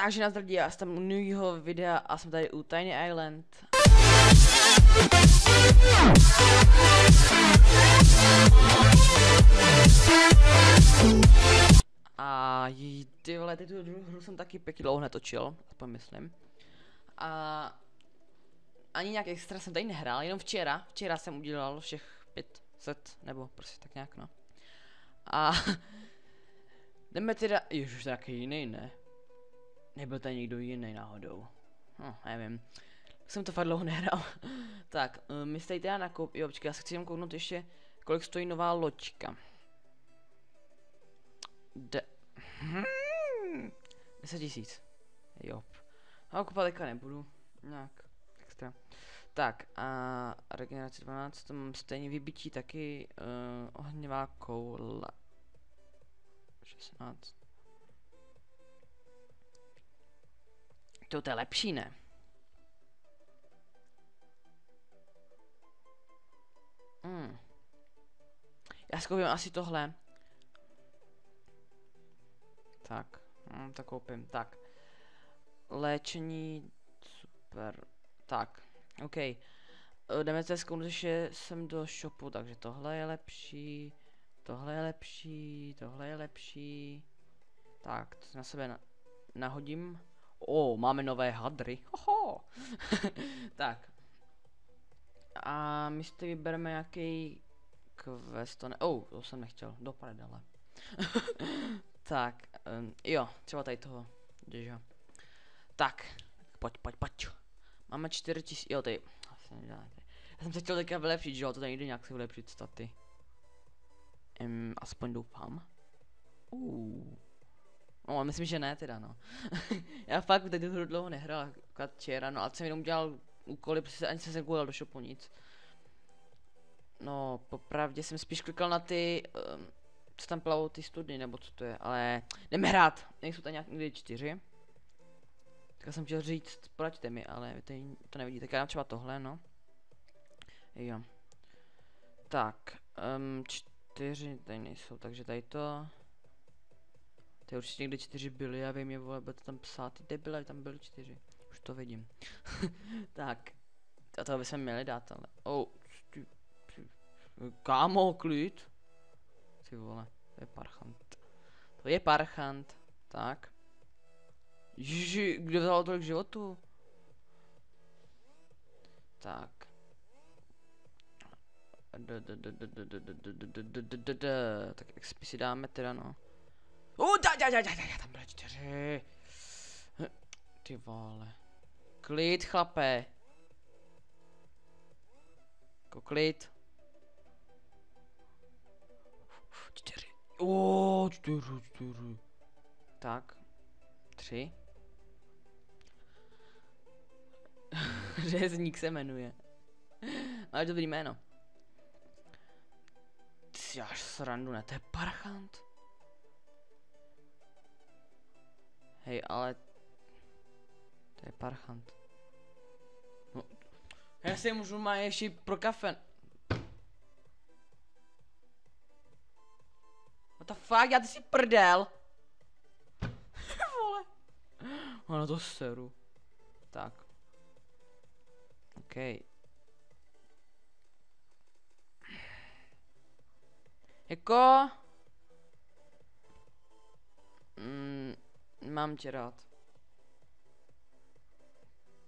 Takže nás lidi, já jsem u nového videa a jsem tady u Tiny Island. A ty vole, tu hru jsem taky pěkně dlouho netočil, aspoň myslím. A ani nějak extra jsem tady nehrál, jenom včera jsem udělal všech 500, nebo prostě tak nějak, no. A jdeme teda, ježiš, to nějaký jiný, ne? Nebyl tady někdo jiný náhodou. No, nevím. Jsem to fakt dlouho nehrál. Tak, my se tady teda nakoupí, jo, počkej, já se chci jen kouknout ještě, kolik stojí nová loďka. 10 000. Jo. A kupovat teďka nebudu. Nějak extra. Tak, a regenerace 12, to mám stejně vybití taky, ohnivá koule. 16. To je lepší, ne? Já zkoupím asi tohle. Tak, tak koupím, tak. Léčení, super. Tak, OK. Jdeme se zkoumat, že jsem do shopu, takže tohle je lepší. Tohle je lepší, tohle je lepší. Tak, to na sebe nahodím. Máme nové hadry. Hoho. Tak. A my si vybereme nějaký quest, to ne... to jsem nechtěl, do prdele. Tak, jo, třeba tady toho, děža. Tak, pojď. Máme 4000, jo, tady. Já jsem se chtěl teďka vylepšit, že jo, to tady jde nějak si vylepšit staty. Aspoň doufám. No, myslím, že ne teda, no. Já fakt teď hru dlouho nehrál, včera, no, a jsem jenom dělal úkoly, protože ani jsem se nekoukal do shopu nic. No, popravdě jsem spíš klikal na ty, co tam plavou ty studny, nebo co to je, ale jdeme hrát, nejsou tam nějak někdy 4. Tak jsem chtěl říct, poraďte mi, ale vy tady to nevidíte, tak já dám třeba tohle, no. Jo. Tak, 4 tady nejsou, takže tady to. Tady určitě někdy 4 byly, já vím, je vole, bude to tam psát, ty debile, tam byly 4. Už to vidím. Tak. A toho bychom měli dát, ale. Kámo, klid. Ty vole, to je parchant. To je parchant. Tak. Ježiši, kde vzalo tolik životu? Tak. Tak XP si dáme teda, no. Tam byly 4. Ty vole. Klid, chlape. Klid. 4. 4. Tak. 3. Řezník se jmenuje. Máš dobrý jméno. Ty až srandu, ne? To je parchant. Hej, ale... To je parchant. No. Já si můžu má ještě pro kafe. What the fuck, já ty si prdel. Vole. Ono to seru. Tak. OK. Jako... mám tě rád.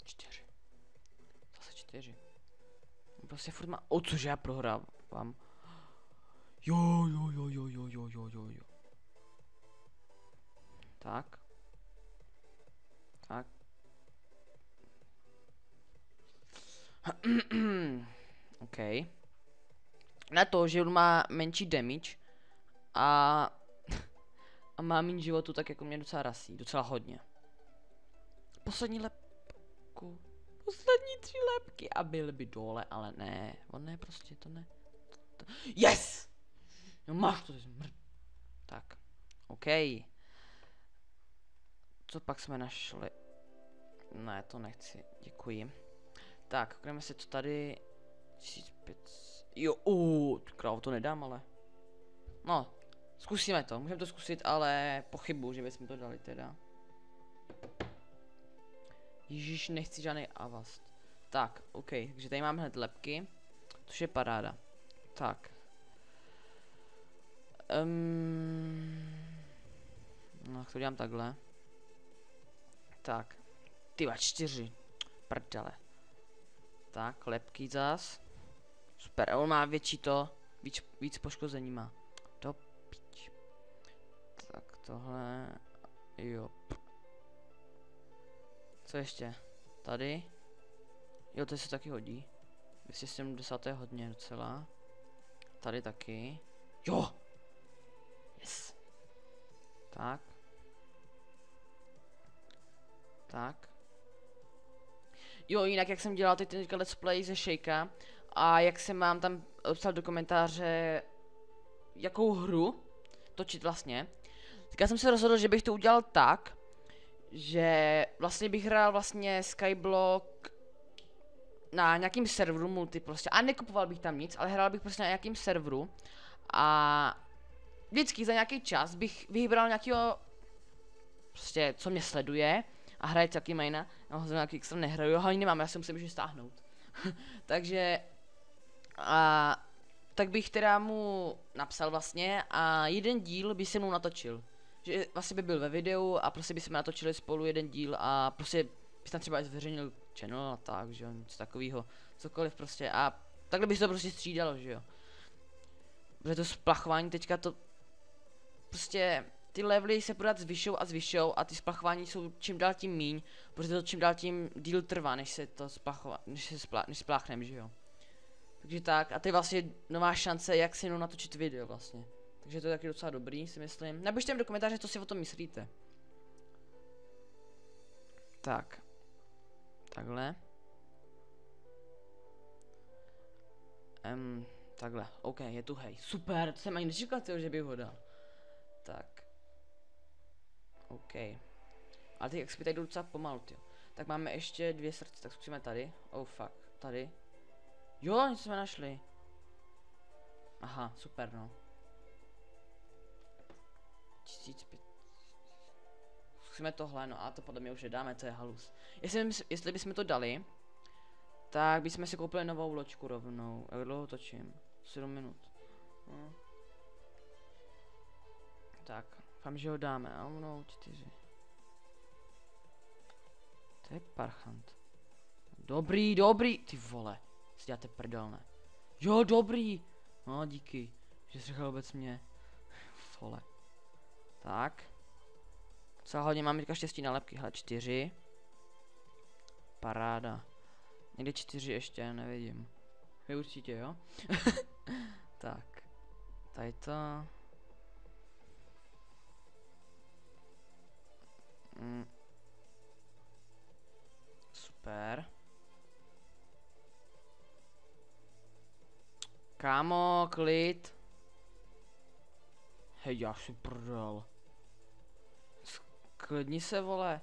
4. Zase 4. Prostě furt má... cože já prohrávám. Jo. Tak. OK. Na to, že on má menší damage a má méně životu, tak jako mě docela rasí, docela hodně. Poslední 3 lepky a byly by dole, ale ne, on ne, prostě to ne. Yes! No máš to, tak, OK. Co pak jsme našli? Ne, to nechci, děkuji. Tak, jdeme si to tady. 1500. Jo, krávo, to nedám, ale. No, zkusíme to, můžeme to zkusit, ale pochybuju, že bychom to dali teda. Ježíš, nechci žádný avast. Tak, OK, takže tady máme hned lepky, což je paráda. Tak. No, tak to dělám takhle. Tak. Tyva, 4. Prdele. Tak, lepky zas. Super, a on má větší to, víc poškození má. To pič. Tak tohle, jo. Co ještě? Tady. Jo, to se taky hodí. 270 je hodně docela. Tady taky. Jo! Yes. Tak. Tak. Jo, jinak jak jsem dělal teďka let's play ze Shakea a jak jsem mám tam psal do komentáře jakou hru točit vlastně. Tak já jsem se rozhodl, že bych to udělal tak, že vlastně bych hrál vlastně Skyblock na nějakým serveru multi prostě a nekupoval bych tam nic, ale hrál bych prostě na nějakým serveru a vždycky za nějaký čas bych vybral nějakého prostě co mě sleduje a hraje taky maina, no za nějaký extra nehraju, ale nemám, já si musím stáhnout. Takže tak bych teda mu napsal vlastně a jeden díl by se mnou natočil. Že vlastně by byl ve videu a prostě by jsme natočili spolu jeden díl a prostě by tam třeba zveřejnil channel a tak, že jo, něco takového, cokoliv prostě a takhle by se to prostě střídalo, že jo. Protože to splachování teďka to prostě ty levely se pořád zvyšou a ty splachování jsou čím dál tím míň, protože to čím dál tím díl trvá, než se to než spláchnem, že jo. Takže tak, a to je vlastně nová šance, jak si mnou natočit video vlastně. Takže to je taky docela dobrý, si myslím. Napište mi do komentáře, co si o tom myslíte. Tak. Takhle. Takhle, OK, je tu hej. Super, to jsem ani nečekal, že bych ho dal. Tak. OK. Ale ty XP tady jdou docela pomalu, tyjo. Tak máme ještě 2 srdce, tak zkusíme tady. Oh fuck, tady. Jo, něco jsme našli. Aha, super no. 1500. Zkusíme tohle, no a to podle mě už nedáme, to je halus. Jestli bychom to dali, tak bychom si koupili novou loďku rovnou. Jak dlouho točím? 7 minut. No. Tak, doufám, že ho dáme. A no, 4. To je parchant. Dobrý, dobrý. Ty vole, si děláte prdel, ne? Jo, dobrý. No, díky, že jsi řekl vůbec mě. Vole. Tak. Docela hodně mám teďka štěstí na lepky, hele 4. Paráda. Někde 4 ještě, nevidím. Vy určitě, jo? Tak. Tady to. Super. Kámo, klid. Hej, já si prdel. Klidni se, vole.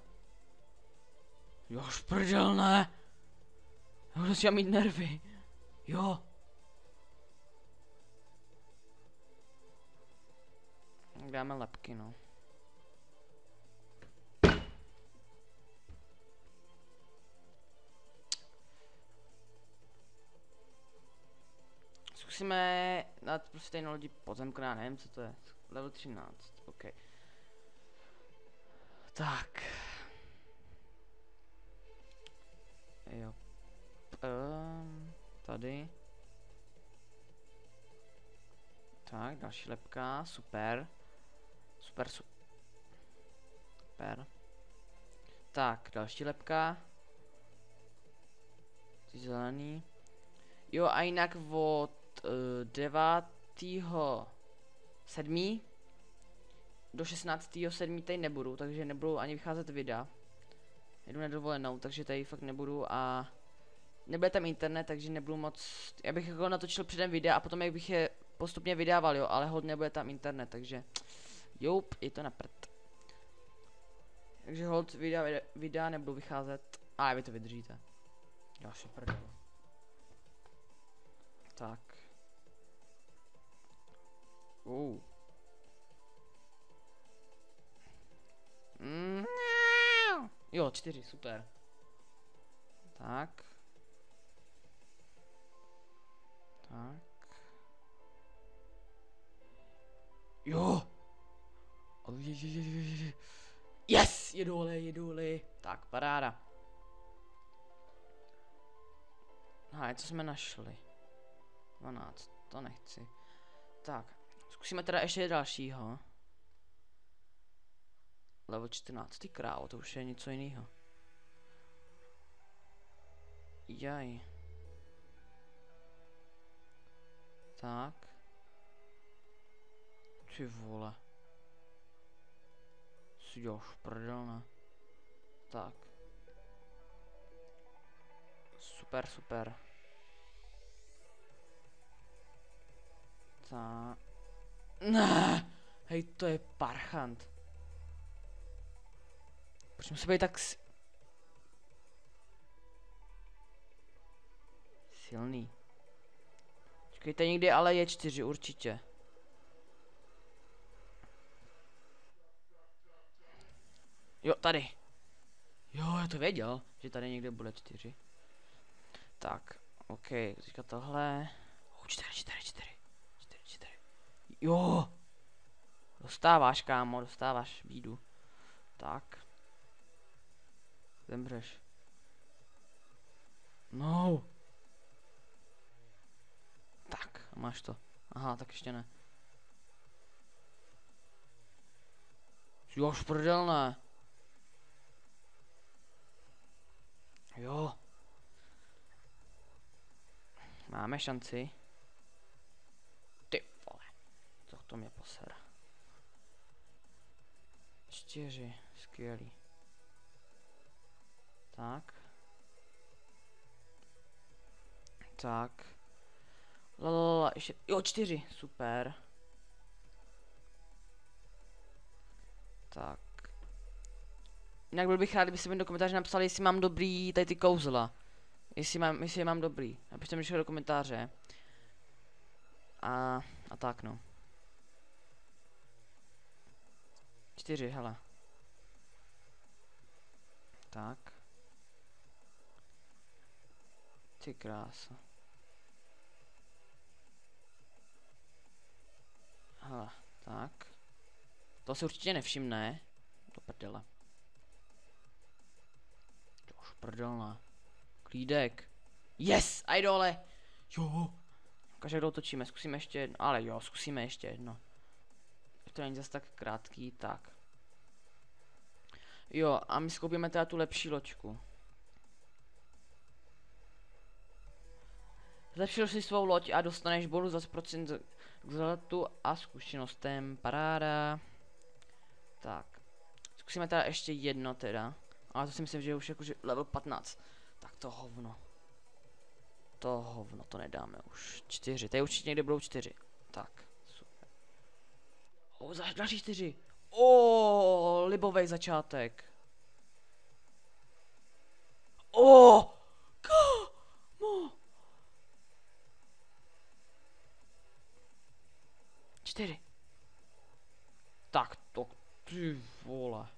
Jo, už prdel, ne. Já budu si mít nervy. Jo. Dáme lepky, no. Zkusíme dát prostě tady na lodi pozemku, já nevím, co to je. Level 13, OK. Tak. Jo. Tady. Tak, další lepka, super. Super. Tak, další lepka. Ty zelený. Jo, a jinak od 9.7. do 16.7. tady nebudu, takže nebudu ani vycházet videa. Jdu na dovolenou, takže tady fakt nebudu a nebude tam internet, takže nebudu moc. Já bych jako natočil předem videa a potom jak bych je postupně vydával, jo, ale hodně nebude tam internet, takže joup, je to na prd. Takže hold videa nebudu vycházet. A vy to vydržíte. Já si prdel. Tak. Jo, 4, super. Tak. Tak. Jo! Yes! Jeduli. Tak, paráda. Co jsme našli? 12, to nechci. Tak, zkusíme teda ještě dalšího. Level 14, ty krávo, to už je něco jiného. Jaj. Tak. Ty vole. Si děláš prdelna. Tak. Super. Tak. Ne. Hej, to je parchant. Proč musí být tak silný? Čekejte, někdy ale je 4 určitě. Jo, tady. Jo, já to věděl, že tady někde bude 4. Tak, OK, teďka tohle. 4. Jo. Dostáváš, kámo, dostáváš bídu. Tak. Zemřeš. No. Tak, máš to. Aha, tak ještě ne. Jo, šprdelné. Jo. Máme šanci. Ty vole. Co to mě posera. 4. Skvělý. Tak. Tak. Lalala, ještě. Jo, 4. Super. Tak. Jinak byl bych rád, kdybyste mi do komentáře napsali, jestli mám dobrý tady ty kouzla. Jestli je mám dobrý. Napište mi do komentáře. A tak no. 4, hele. Tak. Ty krása. Hele, tak. To si určitě nevšimne. Do prdele. To už prdelná. Klídek. Yes, a dole. Jo. Každou otočíme, zkusíme ještě jedno. Ale jo, zkusíme ještě jedno. To není zase tak krátký, tak. Jo, a my skoupíme teda tu lepší loďku. Zlepšil si svou loď a dostaneš bonus 20% k zlatu a zkušenostem. Paráda. Tak. Zkusíme teda ještě jedno teda. Ale to si myslím, že je už jakože level 15. Tak to hovno. To nedáme už. 4. Tady určitě někde budou 4. Tak. Super. Další 4. Libovej začátek. Kámo. 4. Tak to, ty vole.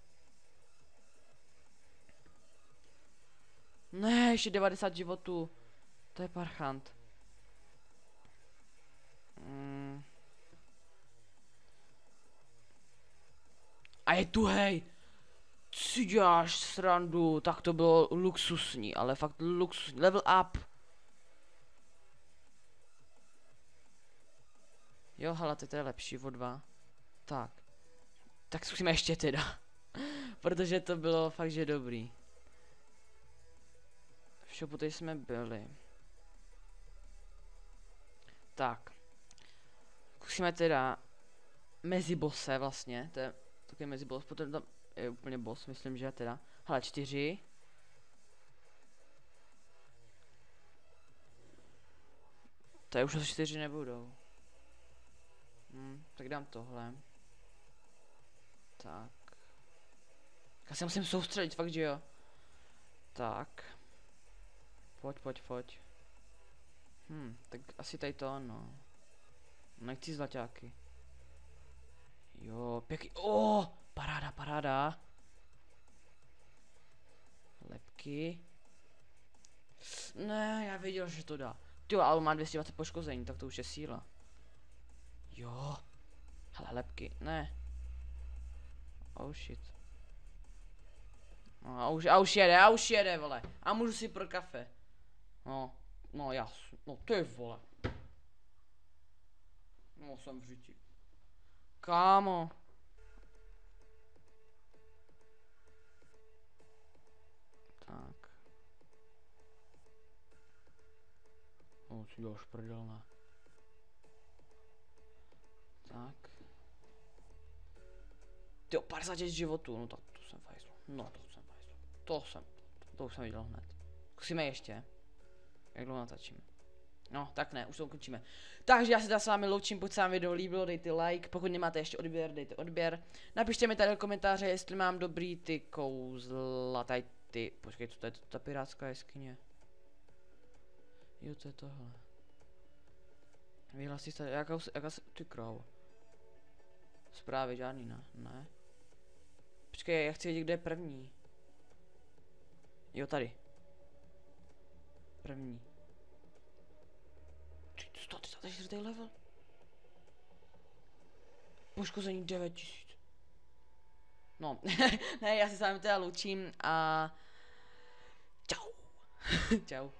Ne, ještě 90 životů. To je parchant. A je tu, hej. Co děláš srandu? Tak to bylo luxusní, ale fakt luxusní. Level up. Jo, hele, to je lepší o 2. Tak. Tak zkusíme ještě teda. Protože to bylo fakt, že dobrý. V shopu tady jsme byli. Tak. Zkusíme teda mezibose vlastně. To je takový mezibos, potom tam je úplně boss, myslím, že teda. Hele, 4. To je už asi 4 nebudou. Tak dám tohle. Tak. Já se musím soustředit, fakt, že jo. Tak. Pojď. Tak asi tady to, no. Nechci zlaťáky. Jo, pěkný. Paráda. Lepky. Ne, já věděl, že to dá. Ty ale má 220 poškození, tak to už je síla. Jo. Hele, lepky, ne. Oh shit. No, a už jede, vole. A můžu si pro kafe. No jasně, no ty vole. No jsem v řiti. Kámo. Tak. No jo, už prdelná. Tak. Ty 56 životů, no tak to jsem fajzl. No to jsem fajzl. To už jsem viděl hned. Zkusíme ještě. Jak dlouho natáčíme? No, tak ne, už to ukončíme. Takže já se tady s vámi loučím, pokud se vám video líbilo, dejte like, pokud nemáte ještě odběr, dejte odběr. Napište mi tady do komentáře, jestli mám dobrý ty kouzla, tady ty, počkej, co to je ta pirátská jeskyně? Jo, to je tohle. Vyhlasí se, jaká ty krávo. Zprávy žádný, ne. Počkej, já chci vědět, kde je první. Jo, tady. První. 134 level. Poškození 9000. No, ne, já se s vámi teda loučím a čau. Čau.